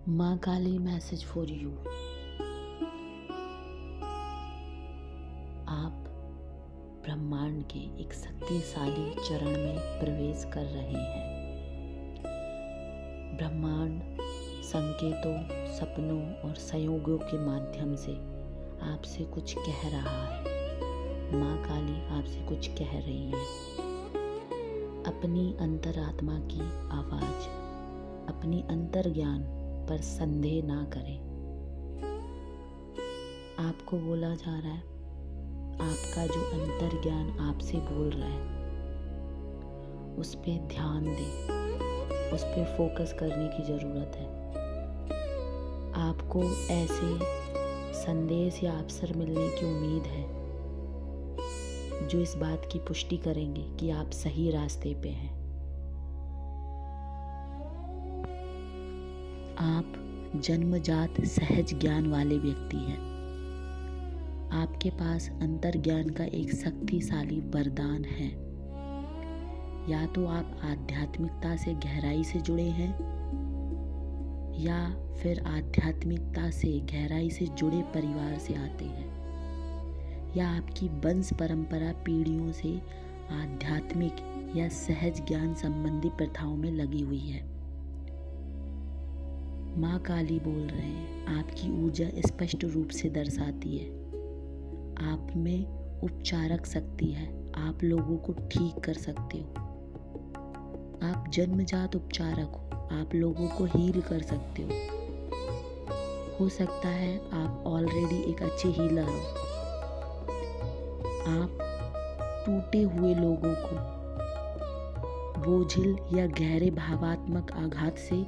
माँ काली message for you. आप ब्रह्मांड के एक शक्तिशाली चरण में प्रवेश कर रहे हैं। ब्रह्मांड संकेतों, सपनों और संयोगों के माध्यम से आपसे कुछ कह रहा है। माँ काली आपसे कुछ कह रही है। अपनी अंतरात्मा की आवाज, अपनी अंतर्ज्ञान पर संदेह ना करें। आपको बोला जा रहा है, आपका जो अंतर्ज्ञान आपसे बोल रहा है उस पे ध्यान दें, उस पे फोकस करने की ज़रूरत है। आपको ऐसे संदेश या अवसर मिलने की उम्मीद है जो इस बात की पुष्टि करेंगे कि आप सही रास्ते पे हैं। आप जन्मजात सहज ज्ञान वाले व्यक्ति हैं। आपके पास अंतर्ज्ञान का एक शक्तिशाली वरदान है। या तो आप आध्यात्मिकता से गहराई से जुड़े हैं या फिर आध्यात्मिकता से गहराई से जुड़े परिवार से आते हैं, या आपकी वंश परंपरा पीढ़ियों से आध्यात्मिक या सहज ज्ञान संबंधी प्रथाओं में लगी हुई है। माँ काली बोल रहे हैं, आपकी ऊर्जा स्पष्ट रूप से दर्शाती है। आप में उपचारक शक्ति है। आप लोगों को ठीक कर सकते हो। आप जन्मजात उपचारक हो। आप लोगों को हील कर सकते हो सकता है आप ऑलरेडी एक अच्छे हीलर हो। आप टूटे हुए लोगों को बोझिल या गहरे भावात्मक आघात से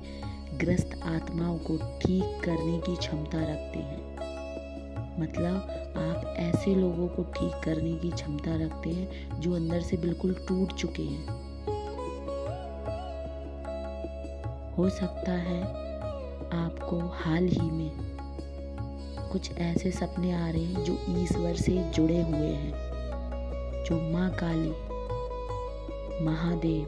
ग्रस्त आत्माओं को ठीक करने की क्षमता रखते हैं। मतलब आप ऐसे लोगों को ठीक करने की क्षमता रखते हैं जो अंदर से बिल्कुल टूट चुके हैं। हो सकता है आपको हाल ही में कुछ ऐसे सपने आ रहे हैं जो ईश्वर से जुड़े हुए हैं, जो माँ काली, महादेव,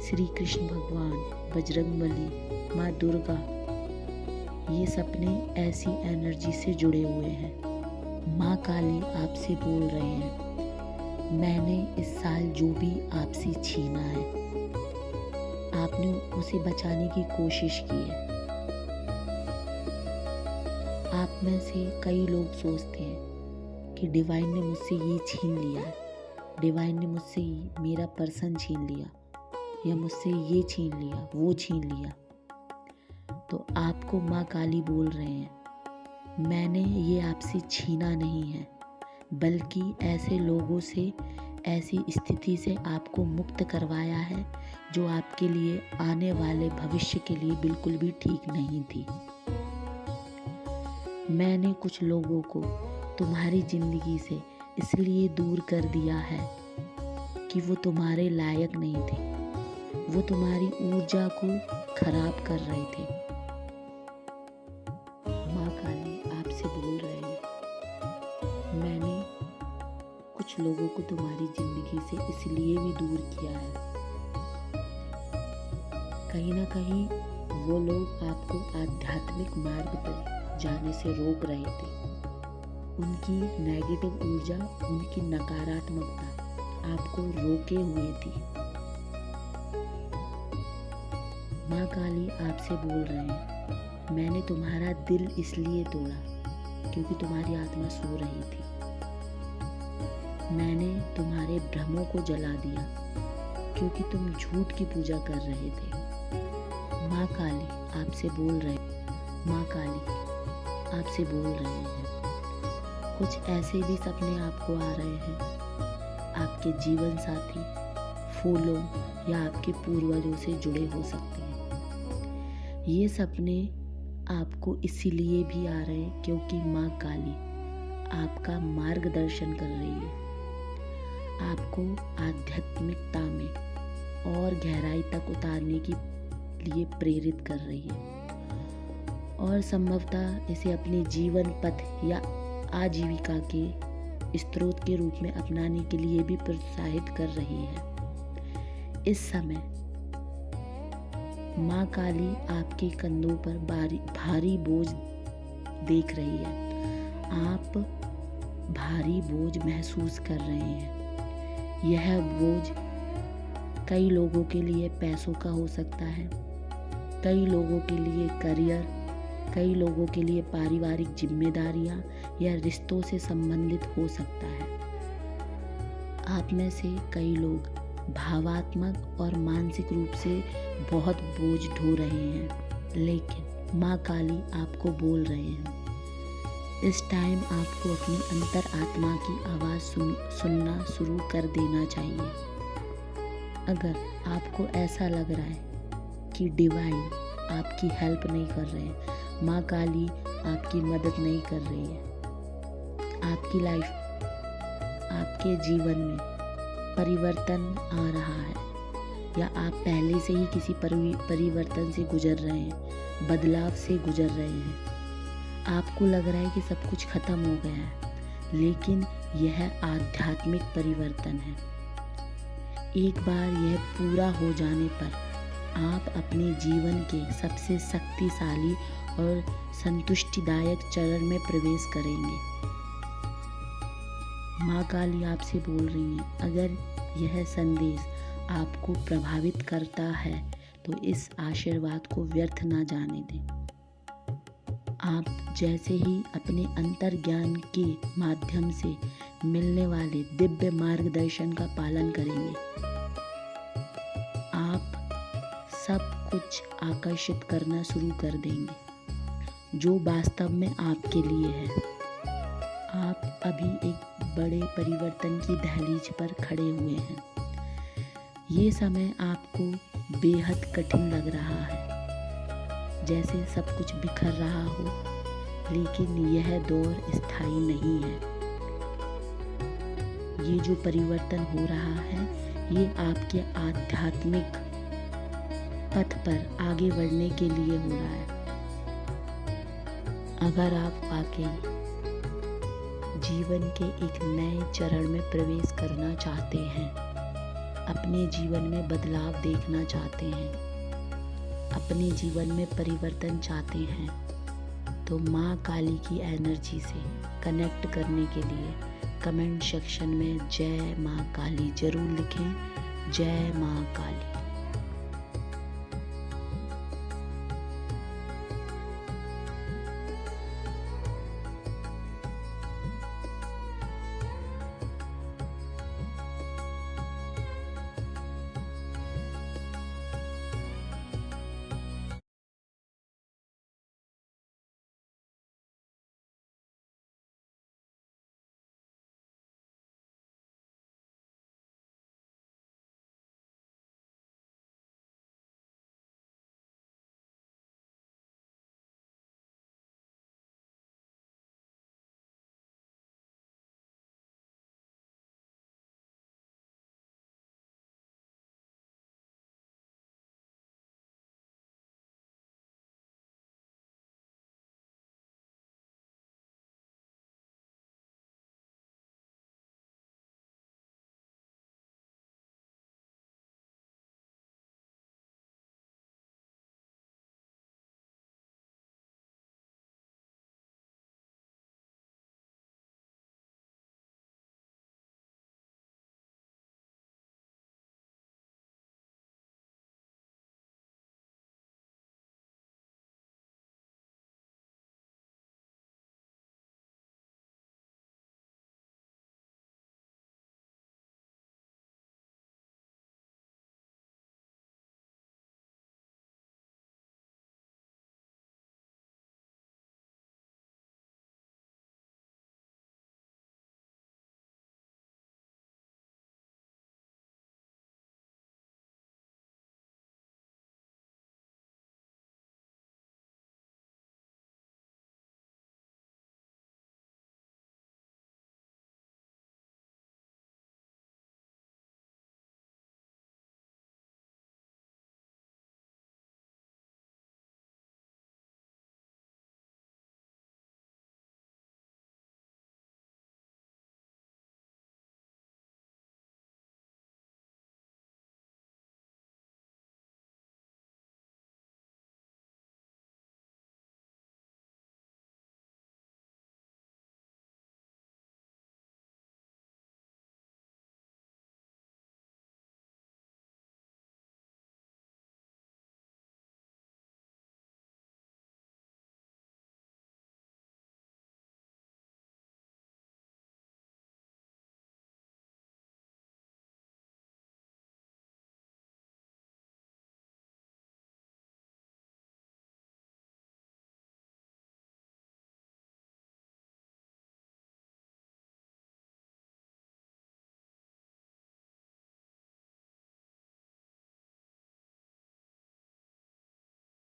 श्री कृष्ण भगवान, बजरंगबली, माँ दुर्गा, ये सपने ऐसी एनर्जी से जुड़े हुए हैं। माँ काली आपसे बोल रहे हैं, मैंने इस साल जो भी आपसे छीना है, आपने उसे बचाने की कोशिश की है। आप में से कई लोग सोचते हैं कि डिवाइन ने मुझसे ये छीन लिया है, डिवाइन ने मुझसे मेरा पर्सन छीन लिया, या मुझसे ये छीन लिया, वो छीन लिया। तो आपको माँ काली बोल रहे हैं, मैंने ये आपसे छीना नहीं है, बल्कि ऐसे लोगों से, ऐसी स्थिति से आपको मुक्त करवाया है जो आपके लिए आने वाले भविष्य के लिए बिल्कुल भी ठीक नहीं थी। मैंने कुछ लोगों को तुम्हारी जिंदगी से इसलिए दूर कर दिया है कि वो तुम्हारे लायक नहीं थे, वो तुम्हारी ऊर्जा को खराब कर रहे थे। माँ काली आपसे बोल रहे हैं, मैंने कुछ लोगों को तुम्हारी जिंदगी से इसलिए भी दूर किया है। कहीं ना कहीं वो लोग आपको आध्यात्मिक मार्ग पर जाने से रोक रहे थे। उनकी नेगेटिव ऊर्जा, उनकी नकारात्मकता आपको रोके हुए थी। माँ काली आपसे बोल रहे हैं, मैंने तुम्हारा दिल इसलिए तोड़ा क्योंकि तुम्हारी आत्मा सो रही थी। मैंने तुम्हारे भ्रमों को जला दिया क्योंकि तुम झूठ की पूजा कर रहे थे। माँ काली आपसे बोल रहे हैं, माँ काली आपसे बोल रहे हैं, कुछ ऐसे भी सपने आपको आ रहे हैं। आपके जीवन साथी, फूलों या आपके पूर्वजों से जुड़े हो सकते हैं। ये सपने आपको इसीलिए भी आ रहे हैं क्योंकि माँ काली आपका मार्गदर्शन कर रही है, आपको आध्यात्मिकता में और गहराई तक उतारने के लिए प्रेरित कर रही है, और संभवतः इसे अपने जीवन पथ या आजीविका के स्रोत के रूप में अपनाने के लिए भी प्रोत्साहित कर रही है। इस समय माँ काली आपके कंधों पर भारी बोझ देख रही है। आप भारी बोझ महसूस कर रहे हैं। यह बोझ कई लोगों के लिए पैसों का हो सकता है, कई लोगों के लिए करियर, कई लोगों के लिए पारिवारिक जिम्मेदारियां या रिश्तों से संबंधित हो सकता है। आप में से कई लोग भावात्मक और मानसिक रूप से बहुत बोझ ढो रहे हैं, लेकिन माँ काली आपको बोल रहे हैं इस टाइम आपको अपनी अंतर आत्मा की आवाज़ सुनना शुरू कर देना चाहिए। अगर आपको ऐसा लग रहा है कि डिवाइन आपकी हेल्प नहीं कर रहे हैं, माँ काली आपकी मदद नहीं कर रही है, आपकी लाइफ, आपके जीवन में परिवर्तन आ रहा है, या आप पहले से ही किसी परिवर्तन से गुजर रहे हैं, बदलाव से गुजर रहे हैं, आपको लग रहा है कि सब कुछ खत्म हो गया है, लेकिन यह आध्यात्मिक परिवर्तन है। एक बार यह पूरा हो जाने पर आप अपने जीवन के सबसे शक्तिशाली और संतुष्टिदायक चरण में प्रवेश करेंगे। माँ काली आपसे बोल रही हैं, अगर यह संदेश आपको प्रभावित करता है तो इस आशीर्वाद को व्यर्थ ना जाने दें। आप जैसे ही अपने अंतर ज्ञान के माध्यम से मिलने वाले दिव्य मार्गदर्शन का पालन करेंगे, आप सब कुछ आकर्षित करना शुरू कर देंगे जो वास्तव में आपके लिए है। आप अभी एक बड़े परिवर्तन की दहलीज पर खड़े हुए हैं। ये समय आपको बेहद कठिन लग रहा है, जैसे सब कुछ बिखर रहा हो, लेकिन यह दौर स्थायी नहीं है। ये जो परिवर्तन हो रहा है, ये आपके आध्यात्मिक पथ पर आगे बढ़ने के लिए हो रहा है। अगर आप वाकई जीवन के एक नए चरण में प्रवेश करना चाहते हैं, अपने जीवन में बदलाव देखना चाहते हैं, अपने जीवन में परिवर्तन चाहते हैं, तो माँ काली की एनर्जी से कनेक्ट करने के लिए कमेंट सेक्शन में जय माँ काली जरूर लिखें। जय माँ काली।